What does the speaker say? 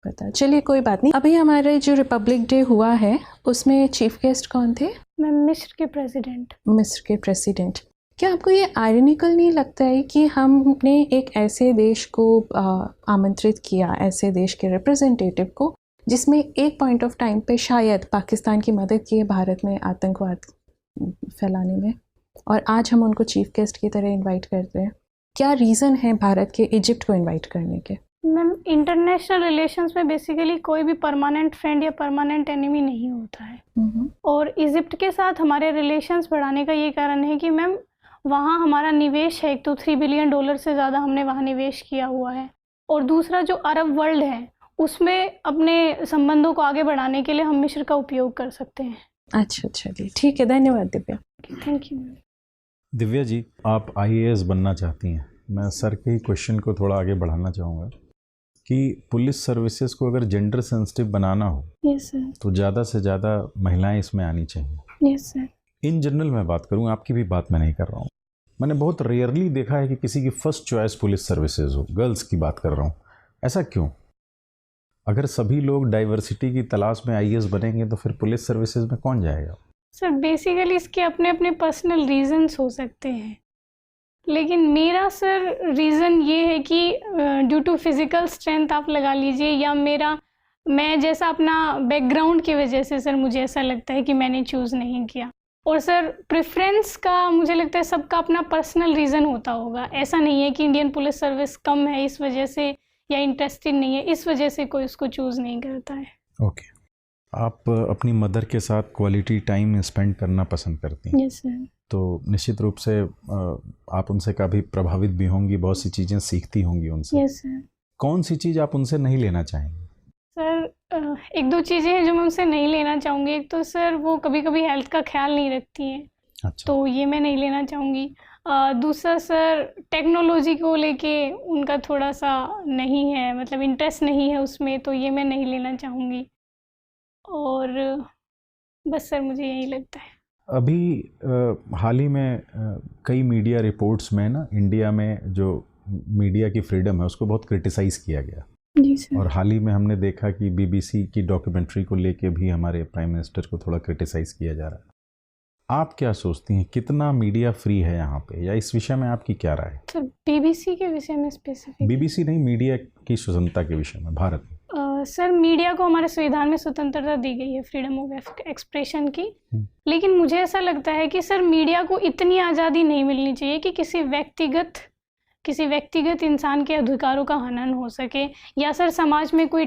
पता, चलिए कोई बात नहीं। अभी हमारे जो रिपब्लिक डे हुआ है उसमें चीफ गेस्ट कौन थे? मैम मिस्र के प्रेसिडेंट। मिस्र के प्रेसिडेंट। क्या आपको ये आयरनिकल नहीं लगता है कि हमने एक ऐसे देश को आमंत्रित किया, ऐसे देश के रिप्रेजेंटेटिव को, जिसमें एक पॉइंट ऑफ टाइम पे शायद पाकिस्तान की मदद की है भारत में आतंकवाद फैलाने में, और आज हम उनको चीफ गेस्ट की तरह इनवाइट करते हैं? क्या रीज़न है भारत के इजिप्ट को इनवाइट करने के? मैम इंटरनेशनल रिलेशंस में बेसिकली कोई भी परमानेंट फ्रेंड या परमानेंट एनिमी नहीं होता है। और इजिप्ट के साथ हमारे रिलेशंस बढ़ाने का ये कारण है कि मैम वहाँ हमारा निवेश है, एक तो $3 बिलियन से ज़्यादा हमने वहाँ निवेश किया हुआ है, और दूसरा जो अरब वर्ल्ड है उसमें अपने संबंधों को आगे बढ़ाने के लिए हम मिस्र का उपयोग कर सकते हैं। अच्छा चलिए ठीक है, धन्यवाद दिव्या। Thank you. दिव्या जी, आप IAS बनना चाहती हैं। मैं सर के ही क्वेश्चन को थोड़ा आगे बढ़ाना चाहूँगा कि पुलिस सर्विसेज को अगर जेंडर सेंसिटिव बनाना हो यस सर, तो ज़्यादा से ज़्यादा महिलाएं इसमें आनी चाहिए। Yes sir. इन जनरल मैं बात करूँ, आपकी भी बात मैं नहीं कर रहा हूँ। मैंने बहुत रेयरली देखा है कि किसी की फर्स्ट चॉइस पुलिस सर्विसेज हो, गर्ल्स की बात कर रहा हूँ। ऐसा क्यों? अगर सभी लोग डाइवर्सिटी की तलाश में IAS बनेंगे तो फिर पुलिस सर्विसेज में कौन जाएगा? सर बेसिकली इसके अपने अपने पर्सनल रीजंस हो सकते हैं, लेकिन मेरा सर रीज़न ये है कि ड्यू टू फिज़िकल स्ट्रेंथ आप लगा लीजिए, या मैं जैसा अपना बैकग्राउंड की वजह से सर मुझे ऐसा लगता है कि मैंने चूज़ नहीं किया। और सर प्रेफरेंस का मुझे लगता है सबका अपना पर्सनल रीज़न होता होगा। ऐसा नहीं है कि इंडियन पुलिस सर्विस कम है इस वजह से, या इंटरेस्टेड नहीं है इस वजह से कोई उसको चूज़ नहीं करता है। ओके। आप अपनी मदर के साथ क्वालिटी टाइम स्पेंड करना पसंद करती हैं? Yes sir. तो निश्चित रूप से आप उनसे काफ़ी प्रभावित भी होंगी, बहुत सी चीज़ें सीखती होंगी उनसे। Yes sir. कौन सी चीज़ आप उनसे नहीं लेना चाहेंगे? सर एक दो चीज़ें हैं जो मैं उनसे नहीं लेना चाहूँगी। एक तो सर वो कभी कभी हेल्थ का ख्याल नहीं रखती हैं। अच्छा। तो ये मैं नहीं लेना चाहूँगी। दूसरा सर टेक्नोलॉजी को लेके उनका थोड़ा सा नहीं है, मतलब इंटरेस्ट नहीं है उसमें, तो ये मैं नहीं लेना चाहूँगी। और बस सर मुझे यही लगता है। अभी हाल ही में कई मीडिया रिपोर्ट्स में ना, इंडिया में जो मीडिया की फ्रीडम है उसको बहुत क्रिटिसाइज़ किया गया। जी सर। और हाल ही में हमने देखा कि BBC की डॉक्यूमेंट्री को लेके भी हमारे प्राइम मिनिस्टर को थोड़ा क्रिटिसाइज़ किया जा रहा है। आप क्या सोचती हैं, कितना मीडिया फ्री है यहाँ पे, या इस विषय में आपकी क्या राय है? सर BBC के विषय में स्पेसिफिक? BBC नहीं, मीडिया की स्वतंत्रता के विषय में भारत में। सर मीडिया को हमारे संविधान में स्वतंत्रता दी गई है फ्रीडम ऑफ एक्सप्रेशन की, लेकिन मुझे ऐसा लगता है कि सर मीडिया को इतनी आज़ादी नहीं मिलनी चाहिए कि किसी व्यक्तिगत इंसान के अधिकारों का हनन हो सके, या सर समाज में कोई